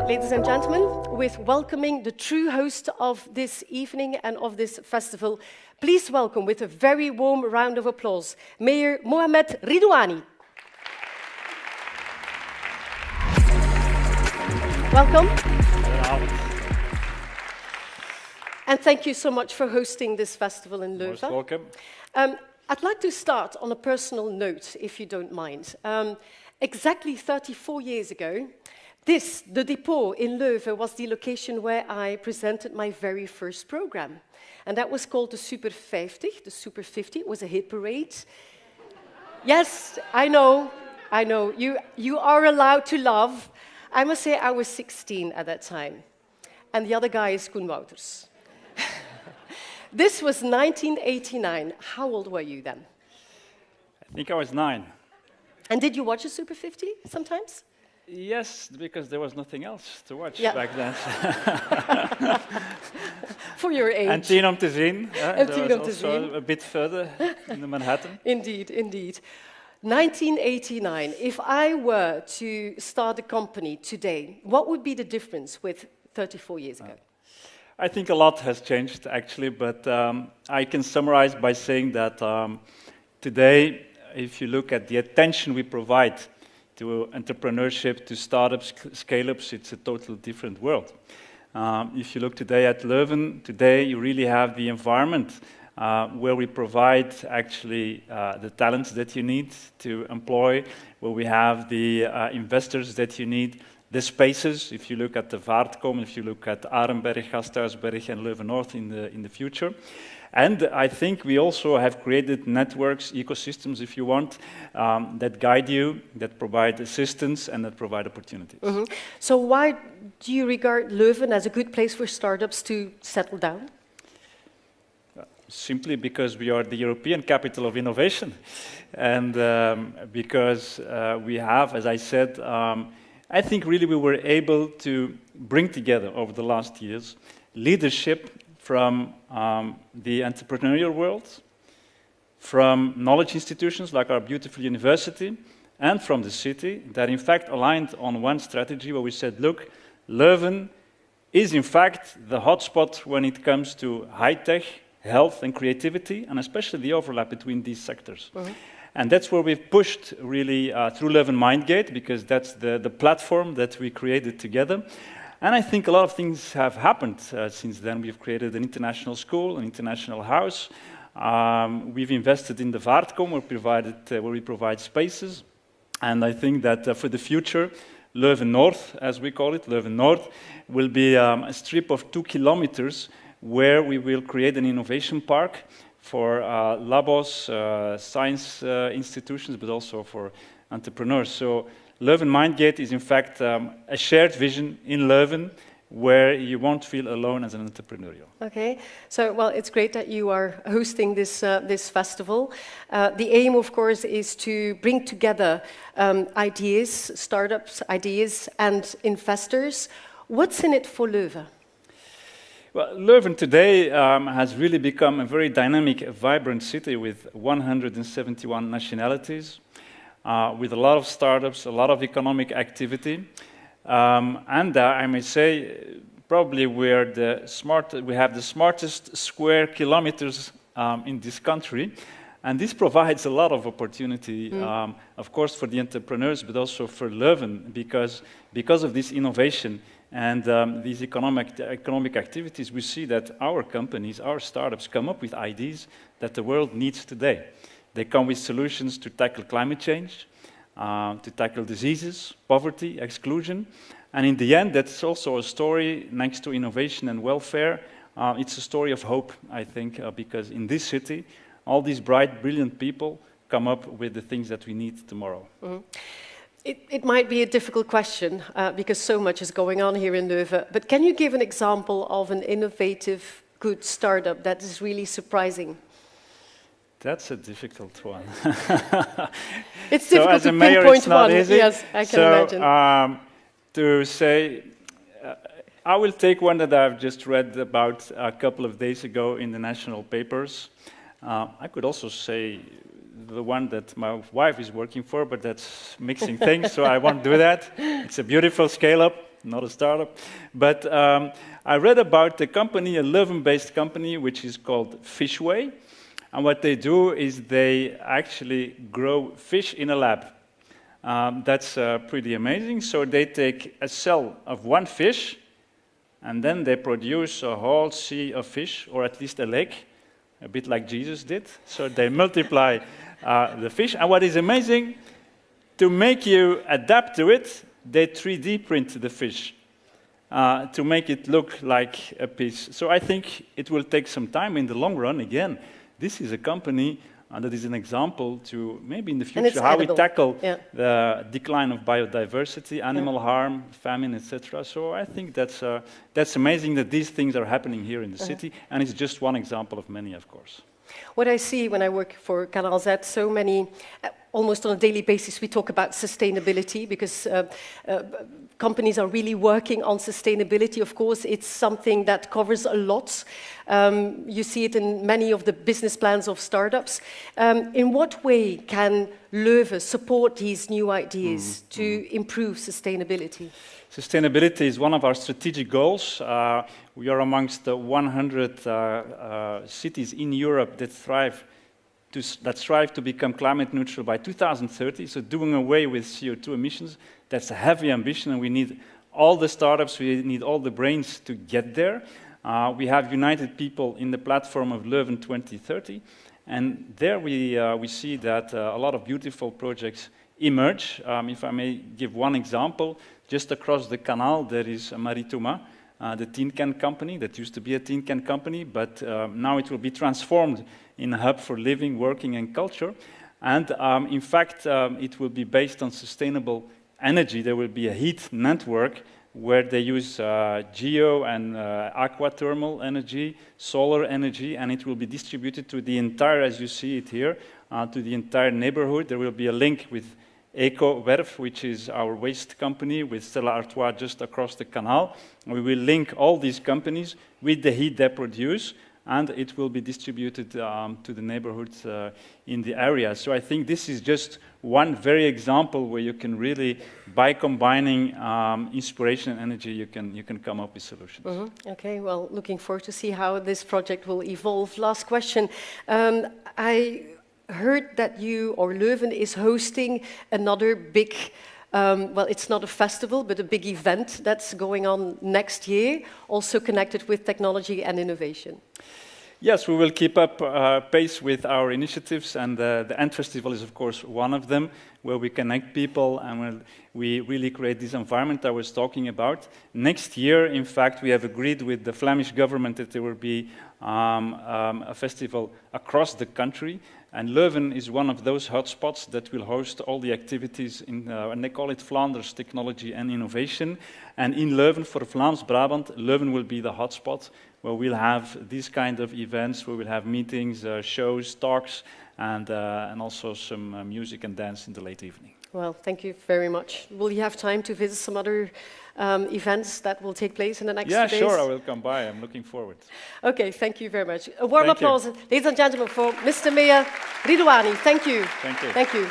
ladies and gentlemen, with welcoming the true host of this evening and of this festival. Please welcome with a very warm round of applause, Mayor Mohamed Ridouani. Welcome. And thank you so much for hosting this festival in Leuven. Most welcome. I'd like to start on a personal note, if you don't mind. Exactly 34 years ago, the depot in Leuven was the location where I presented my very first program. And that was called the Super 50, the Super 50. It was a hit parade. Yes, I know. You are allowed to laugh. I must say I was 16 at that time. And the other guy is Koen Wouters. This was 1989. How old were you then? I think I was 9. And did you watch a Super 50 sometimes? Yes, because there was nothing else to watch back then. For your age. En 10 om te zien. En 10 om te also zien. a bit further in Manhattan. Indeed, indeed. 1989. If I were to start a company today, what would be the difference with 34 years ago? I think a lot has changed, actually, but I can summarize by saying that today, if you look at the attention we provide to entrepreneurship, to startups, scale-ups, it's a totally different world. If you look today at Leuven, today you really have the environment where we provide actually the talents that you need to employ, where we have the investors that you need, the spaces, if you look at the Vaartkom, if you look at Arenberg, Gasthuisberg and Leuven North in the future. And I think we also have created networks, ecosystems, if you want, that guide you, that provide assistance, and that provide opportunities. Mm-hmm. So why do you regard Leuven as a good place for startups to settle down? Simply because we are the European capital of innovation. And because we have, as I said, I think really we were able to bring together over the last years leadership from the entrepreneurial world, from knowledge institutions like our beautiful university, and from the city that in fact aligned on one strategy where we said, look, Leuven is in fact the hotspot when it comes to high-tech, health and creativity, and especially the overlap between these sectors. Mm-hmm. And that's where we've pushed really through Leuven Mindgate, because that's the platform that we created together. And I think a lot of things have happened since then. We've created an international school, an international house. We've invested in the Vaartkom, where we provide spaces. And I think that for the future, Leuven North, as we call it, Leuven North, will be a strip of 2 kilometers where we will create an innovation park for labos, science institutions, but also for entrepreneurs. So Leuven Mindgate is in fact a shared vision in Leuven where you won't feel alone as an entrepreneur. Okay, so well, it's great that you are hosting this festival. The aim, of course, is to bring together ideas, startups, ideas, and investors. What's in it for Leuven? Well, Leuven today has really become a very dynamic, vibrant city with 171 nationalities, with a lot of startups, a lot of economic activity. And I may say, probably we have the smartest square kilometers in this country. And this provides a lot of opportunity, of course, for the entrepreneurs, but also for Leuven, because of this innovation and these economic activities, we see that our companies, our startups, come up with ideas that the world needs today. They come with solutions to tackle climate change, to tackle diseases, poverty, exclusion. And in the end, that's also a story next to innovation and welfare. It's a story of hope, I think, because in this city, all these bright, brilliant people come up with the things that we need tomorrow. Mm-hmm. It might be a difficult question because so much is going on here in Leuven, but can you give an example of an innovative, good startup that is really surprising? That's a difficult one. It's difficult as to a mayor, pinpoint it's not one. Easy. Yes, I can imagine. To say, I will take one that I've just read about a couple of days ago in the national papers. I could also say the one that my wife is working for, but that's mixing things, so I won't do that. It's a beautiful scale-up, not a startup. But I read about a company, a Leuven-based company, which is called Fishway. And what they do is they actually grow fish in a lab. That's pretty amazing. So they take a cell of one fish, and then they produce a whole sea of fish, or at least a lake, a bit like Jesus did. So they multiply the fish. And what is amazing, to make you adapt to it, they 3D print the fish to make it look like a piece. So I think it will take some time in the long run. Again, this is a company that is an example to maybe in the future how we tackle the decline of biodiversity, animal harm, famine, etc. So I think that's amazing that these things are happening here in the city, and it's just one example of many, of course. What I see when I work for Canal Z, so many, almost on a daily basis, we talk about sustainability because companies are really working on sustainability. Of course, it's something that covers a lot. You see it in many of the business plans of startups. In what way can Leuven support these new ideas to improve sustainability? Sustainability is one of our strategic goals. We are amongst the 100 cities in Europe that strive to become climate neutral by 2030, so doing away with CO2 emissions. That's a heavy ambition, and we need all the startups, we need all the brains to get there. We have united people in the platform of Leuven 2030, and there we see that a lot of beautiful projects emerge. If I may give one example, just across the canal there is Marituma, the tin can company that used to be a tin can company, but now it will be transformed in a hub for living, working, and culture. And in fact, it will be based on sustainable energy. There will be a heat network where they use geo and aquathermal energy, solar energy, and it will be distributed to the entire, as you see it here, to the entire neighborhood. There will be a link with EcoWerf, which is our waste company, with Stella Artois just across the canal. We will link all these companies with the heat they produce, and it will be distributed to the neighborhoods in the area. So I think this is just one very example where you can really, by combining inspiration and energy, you can come up with solutions. Mm-hmm. Okay, well, looking forward to see how this project will evolve. Last question. I heard that you, or Leuven, is hosting another big, well, it's not a festival, but a big event that's going on next year, also connected with technology and innovation. Yes, we will keep up pace with our initiatives, and the Ant Festival is, of course, one of them, where we connect people and where we really create this environment I was talking about. Next year, in fact, we have agreed with the Flemish government that there will be a festival across the country. And Leuven is one of those hotspots that will host all the activities in, and they call it Flanders Technology and Innovation. And in Leuven, for Vlaams-Brabant, Leuven will be the hotspot where we'll have these kind of events, where we'll have meetings, shows, talks, and also some music and dance in the late evening. Well, thank you very much. Will you have time to visit some other events that will take place in the next 2 days? Yeah, sure, I will come by. I'm looking forward. Okay, thank you very much. A warm applause, ladies and gentlemen, for Mr. Mohamed Ridouani. Thank you. Thank you. Thank you.